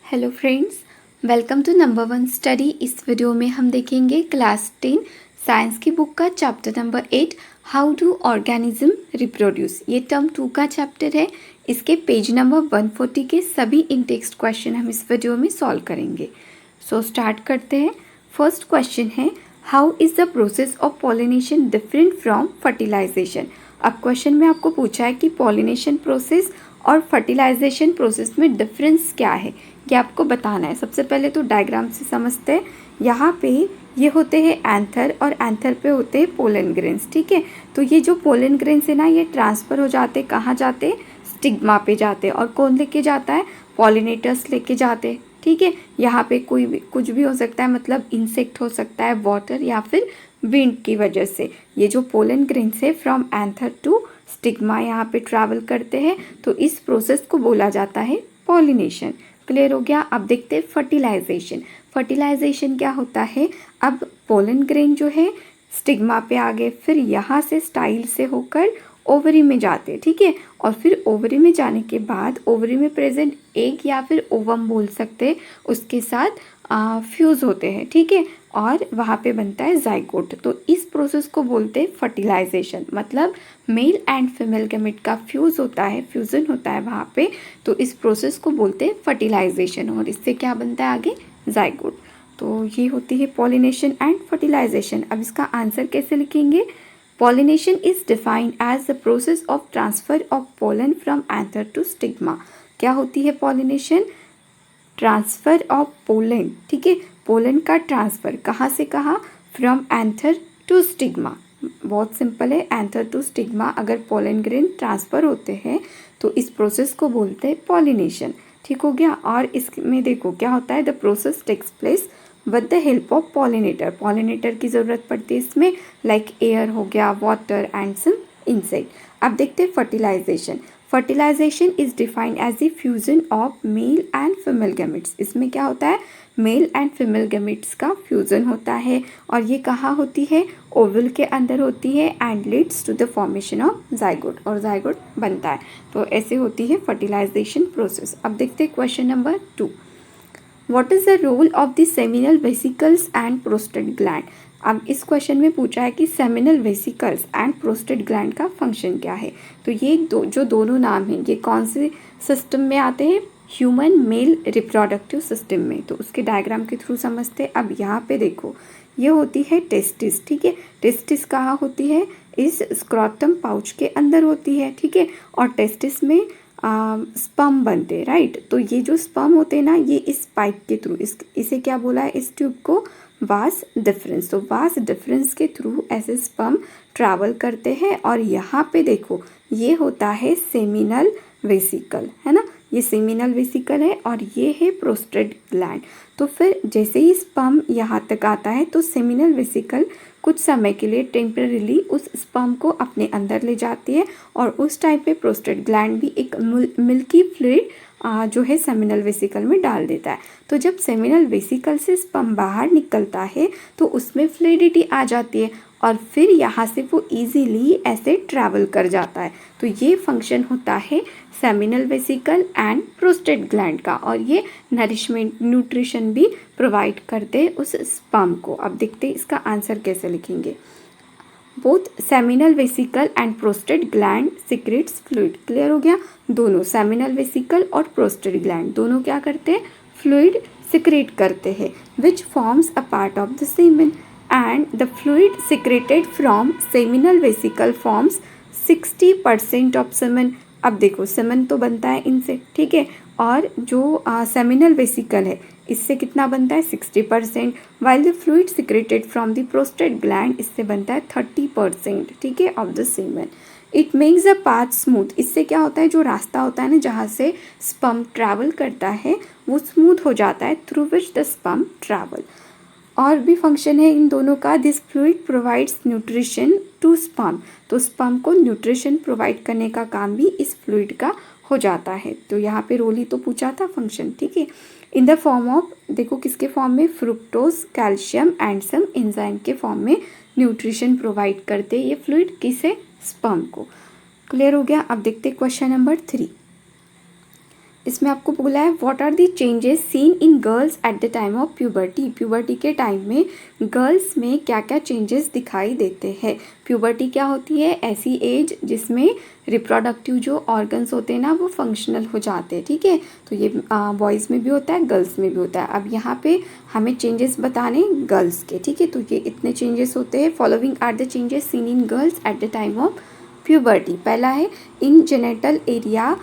Hello friends, welcome to number 1 study. इस video में हम देखेंगे क्लास 10 साइंस की बुक का chapter number 8 how do organisms reproduce. ये टर्म 2 का चैप्टर है। इसके पेज नंबर 140 के सभी इन टेक्स्ट क्वेश्चन हम इस वीडियो में सॉल्व करेंगे। सो स्टार्ट करते हैं। फर्स्ट क्वेश्चन है, how is the process of pollination different from fertilisation. अब क्वेश्चन में आपको पूछा है कि पॉलिनेशन प्रोसेस और फर्टिलाइजेशन प्रोसेस में डिफरेंस क्या है, ये आपको बताना है। सबसे पहले तो डायग्राम से समझते हैं। यहाँ पे ये होते हैं एंथर और एंथर पे होते हैं पोलन ग्रेन्स, ठीक है। तो ये जो पोलन ग्रेन्स है ना, ये ट्रांसफ़र हो जाते, कहाँ जाते, स्टिग्मा पे जाते। और कौन लेके जाता है, पॉलिनेटर्स लेके जाते, ठीक है। यहाँ पे कोई भी कुछ भी हो सकता है, मतलब इंसेक्ट हो सकता है, वाटर या फिर विंड की वजह से। ये जो पोलन ग्रेन्स है फ्रॉम एंथर टू स्टिग्मा यहाँ पे ट्रैवल करते हैं, तो इस प्रोसेस को बोला जाता है पॉलिनेशन। क्लियर हो गया। अब देखते हैं फर्टिलाइजेशन। फर्टिलाइजेशन क्या होता है, अब पोलन ग्रेन जो है स्टिग्मा पे आ गए, फिर यहाँ से स्टाइल से होकर ओवरी में जाते हैं, ठीक है। और फिर ओवरी में जाने के बाद ओवरी में प्रेजेंट एग या फिर ओवम बोल सकते हैं, उसके साथ फ्यूज़ होते हैं, ठीक है। और वहाँ पे बनता है जाइगोट। तो इस प्रोसेस को बोलते हैं फर्टिलाइजेशन, मतलब मेल एंड फीमेल गैमेट का फ्यूज़ होता है, फ्यूज़न होता है वहाँ पे। तो इस प्रोसेस को बोलते हैं फर्टिलाइजेशन, और इससे क्या बनता है आगे, जाइगोट। तो ये होती है पॉलिनेशन एंड फर्टिलाइजेशन। अब इसका आंसर कैसे लिखेंगे, pollination is defined as the process of transfer of pollen from anther to stigma. क्या होती है पॉलिनेशन, ट्रांसफ़र ऑफ पोलन, ठीक है। पोलन का ट्रांसफ़र कहाँ से कहाँ, फ्रॉम एंथर टू स्टिग्मा। बहुत सिंपल है, एंथर टू स्टिग्मा अगर पोलन ग्रेन ट्रांसफ़र होते हैं तो इस प्रोसेस को बोलते हैं पॉलिनेशन, ठीक हो गया। और इसमें देखो क्या होता है, the process takes place with the help of pollinator. Pollinator की ज़रूरत पड़ती है इसमें, लाइक एयर हो गया, वाटर एंड सम इंसेक्ट। अब देखते हैं fertilisation. Fertilisation is defined as the fusion of male and female gametes. इसमें क्या होता है, मेल एंड फीमेल गैमेट्स का फ्यूजन होता है, और ये कहाँ होती है, ओवल के अंदर होती है, and leads to the formation of zygote, और जाइगोट बनता है। तो ऐसे होती है फर्टिलाइजेशन प्रोसेस। अब देखते हैं question number 2, what is the role of the seminal vesicles and prostate gland. अब इस क्वेश्चन में पूछा है कि seminal vesicles and prostate gland का फंक्शन क्या है। तो ये जो दोनों नाम हैं, ये कौन से सिस्टम में आते हैं, ह्यूमन मेल रिप्रोडक्टिव सिस्टम में। तो उसके डायग्राम के थ्रू समझते हैं। अब यहाँ पे देखो, ये होती है टेस्टिस, ठीक है। टेस्टिस कहाँ होती है, इस स्क्रोटम पाउच के अंदर होती है, ठीक है। और टेस्टिस में स्पर्म बनते हैं, राइट। तो ये जो स्पर्म होते हैं ना, ये इस पाइप के थ्रू, इसे क्या बोला है, इस ट्यूब को वास डिफरेंस। तो वास डिफरेंस के थ्रू ऐसे स्पर्म ट्रैवल करते हैं, और यहाँ पे देखो ये होता है सेमिनल वेसिकल, है ना। ये सेमिनल वेसिकल है और ये है प्रोस्टेट ग्लैंड। तो फिर जैसे ही स्पर्म यहाँ तक आता है तो सेमिनल वेसिकल कुछ समय के लिए टेम्परेरीली उस स्पर्म को अपने अंदर ले जाती है, और उस टाइम पे प्रोस्टेट ग्लैंड भी एक मिल्की फ्लूइड जो है सेमिनल वेसिकल में डाल देता है। तो जब सेमिनल वेसिकल से स्पर्म बाहर निकलता है तो उसमें फ्लूइडिटी आ जाती है, और फिर यहाँ से वो इजीली ऐसे ट्रैवल कर जाता है। तो ये फंक्शन होता है seminal vesicle and prostate gland का, और ये नरिशमेंट, न्यूट्रिशन भी प्रोवाइड करते हैं उस स्पर्म को। अब देखते हैं इसका आंसर कैसे लिखेंगे। Both seminal vesicle and prostate gland secretes fluid. Clear हो गया, दोनों सेमिनल वेसिकल और प्रोस्टेट ग्लैंड दोनों क्या करते हैं, फ्लूइड सिक्रेट करते हैं, which forms a part of the semen, and the fluid secreted from seminal vesicle forms 60% of semen. अब देखो सेमेन तो बनता है इनसे, ठीक है। और जो सेमिनल वेसिकल है इससे कितना बनता है, 60%, while the fluid secreted from the prostate gland इससे बनता है 30%, ठीक है, of the semen. It makes the path smooth. इससे क्या होता है, जो रास्ता होता है ना जहाँ से स्पर्म ट्रैवल करता है वो स्मूथ हो जाता है, through which the sperm travel. और भी फंक्शन है इन दोनों का, this fluid provides nutrition to sperm. तो स्पर्म को न्यूट्रिशन प्रोवाइड करने का काम भी इस फ्लूइड का हो जाता है। तो यहाँ पे रोल ही तो पूछा था फंक्शन, ठीक है। इन द फॉर्म ऑफ, देखो किसके फॉर्म में, fructose, calcium and some enzyme के फॉर्म में न्यूट्रिशन प्रोवाइड करते ये फ्लूइड, किसे, स्पर्म को। क्लियर हो गया। अब देखते क्वेश्चन नंबर 3, इसमें आपको बोला है what are the changes seen in girls at the time of puberty. Puberty के टाइम में गर्ल्स में क्या क्या चेंजेस दिखाई देते हैं। प्यूबर्टी क्या होती है, ऐसी एज जिसमें रिप्रोडक्टिव जो ऑर्गन्स होते हैं ना वो फंक्शनल हो जाते हैं, ठीक है। तो ये बॉयज़ में भी होता है, गर्ल्स में भी होता है। अब यहाँ पे हमें चेंजेस बताने गर्ल्स के, ठीक है। तो ये इतने चेंजेस होते हैं। Following are the changes seen in girls at the time of puberty. पहला है in genital area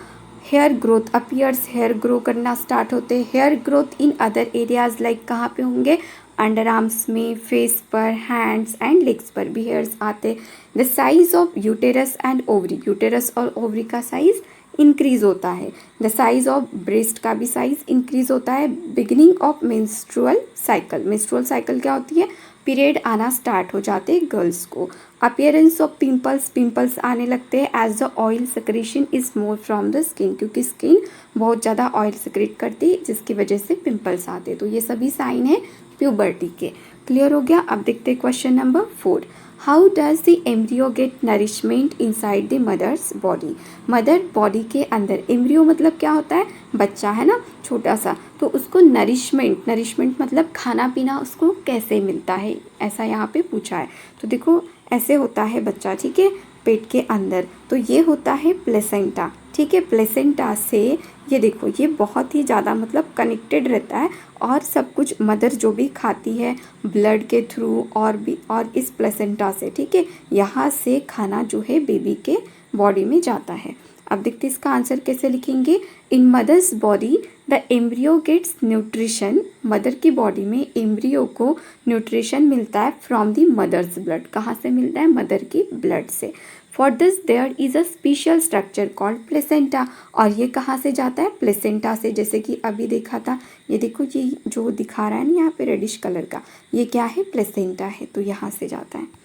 hair growth appears, hair grow करना स्टार्ट होते हैं। Hair growth in other areas like कहाँ पे होंगे, अंडर आर्म्स में, फेस पर, हैंड्स एंड लेग्स पर भी हेयर्स आते। The size of uterus and ovary, uterus और ओवरी का साइज इंक्रीज होता है। द साइज ऑफ ब्रेस्ट का भी साइज इंक्रीज होता है। Beginning of menstrual cycle, menstrual cycle क्या होती है, पीरियड आना स्टार्ट हो जाते हैं गर्ल्स को। अपीयरेंस ऑफ पिंपल्स, पिंपल्स आने लगते हैं as the oil secretion is more from the skin, क्योंकि स्किन बहुत ज़्यादा ऑयल सिक्रेट करती है जिसकी वजह से पिंपल्स आते हैं। तो ये सभी साइन है प्यूबर्टी के। क्लियर हो गया। अब देखते हैं question number 4। How does the embryo get nourishment inside the mother's body. Mother body के अंदर, एम्ब्रियो मतलब क्या होता है, बच्चा है ना छोटा सा, तो उसको नरिशमेंट, नरिशमेंट मतलब खाना पीना उसको कैसे मिलता है, ऐसा यहाँ पे पूछा है। तो देखो ऐसे होता है बच्चा, ठीक है, पेट के अंदर। तो ये होता है प्लेसेंटा, ठीक है। प्लेसेंटा से ये देखो ये बहुत ही ज़्यादा मतलब कनेक्टेड रहता है और सब कुछ मदर जो भी खाती है ब्लड के थ्रू और भी, और इस प्लेसेंटा से, ठीक है, यहाँ से खाना जो है बेबी के बॉडी में जाता है। अब देखते इसका आंसर कैसे लिखेंगे। In mother's body the embryo gets nutrition, mother की बॉडी में एम्ब्रियो को न्यूट्रिशन मिलता है फ्रॉम द मदर्स ब्लड, कहाँ से मिलता है, मदर की ब्लड से। For this there is a special structure called placenta, और ये कहाँ से जाता है, प्लेसेंटा से। जैसे कि अभी देखा था, ये देखो ये जो दिखा रहा है ना यहाँ पे रेडिश कलर का, ये क्या है, प्लेसेंटा है, तो यहाँ से जाता है।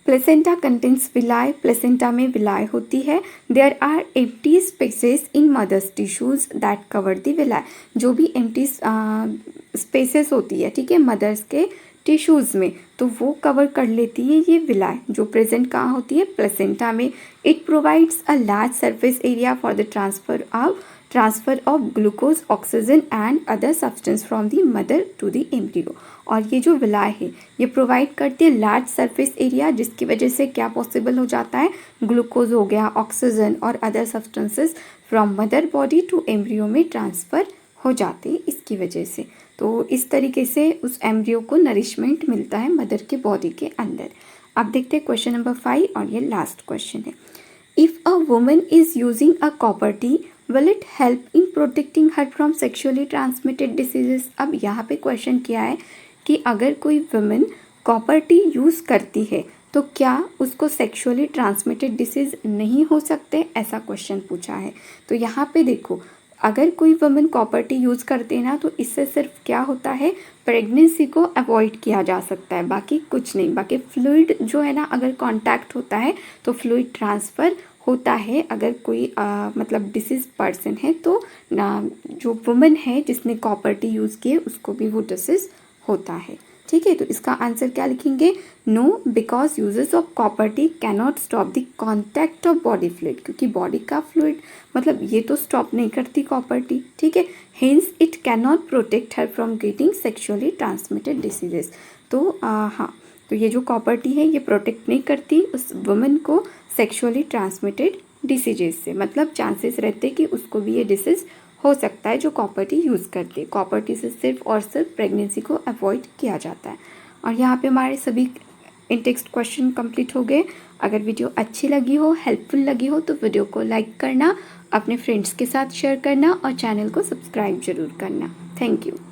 प्लेसेंटा कंटेन्स विलाई, प्लेसेंटा में विलाई होती है। There are empty spaces in mother's tissues that cover the villi, जो भी एम्प्टी स्पेसेस होती है, ठीक है, मदर्स के टिश्यूज़ में, तो वो कवर कर लेती है ये विलाई, जो प्रेजेंट कहाँ होती है, प्लेसेंटा में। It provides a large surface area for the transfer of glucose, oxygen and other substance from the mother to the embryo. और ये जो विलाई है ये प्रोवाइड करती है लार्ज सरफेस एरिया, जिसकी वजह से क्या पॉसिबल हो जाता है, ग्लूकोज हो गया, ऑक्सीजन और other substances from mother body to embryo में ट्रांसफ़र हो जाते हैं इसकी वजह से। तो इस तरीके से उस एम्ब्रियो को नरिशमेंट मिलता है मदर के बॉडी के अंदर। अब देखते हैं क्वेश्चन नंबर 5 और ये लास्ट क्वेश्चन है। If a woman is using a copper T will it help in protecting her from sexually transmitted diseases. अब यहाँ पे क्वेश्चन किया है कि अगर कोई वुमेन कॉपर टी यूज़ करती है तो क्या उसको सेक्शुअली ट्रांसमिटेड डिसीज़ नहीं हो सकते, ऐसा क्वेश्चन पूछा है। तो यहाँ पे देखो अगर कोई वुमेन कॉपर टी यूज़ करते हैं ना तो इससे सिर्फ क्या होता है, प्रेगनेंसी को अवॉइड किया जा सकता है, बाकी कुछ नहीं। बाकी फ्लूइड जो है ना अगर कांटेक्ट होता है तो फ्लूइड ट्रांसफ़र होता है। अगर कोई मतलब डिसीज पर्सन है तो जो वुमेन है जिसने कॉपर टी यूज़ किए उसको भी वो डिसीज होता है, ठीक है। तो इसका आंसर क्या लिखेंगे, no because uses of copper T cannot stop the contact of body fluid, क्योंकि बॉडी का फ्लूइड मतलब ये तो स्टॉप नहीं करती कॉपर टी, ठीक है। Hence it cannot protect her from getting sexually transmitted diseases. तो हाँ, तो ये जो कॉपर टी है ये प्रोटेक्ट नहीं करती उस वुमेन को सेक्शुअली ट्रांसमिटेड डिसीजेस से, मतलब चांसेस रहते कि उसको भी ये डिसीज़ हो सकता है जो कॉपर टी यूज़ करती है। कॉपर टी से सिर्फ और सिर्फ प्रेगनेंसी को अवॉइड किया जाता है। और यहाँ पे हमारे सभी इन टेक्स्ट क्वेश्चन कंप्लीट हो गए। अगर वीडियो अच्छी लगी हो, हेल्पफुल लगी हो तो वीडियो को लाइक करना, अपने फ्रेंड्स के साथ शेयर करना और चैनल को सब्सक्राइब जरूर करना। Thank you.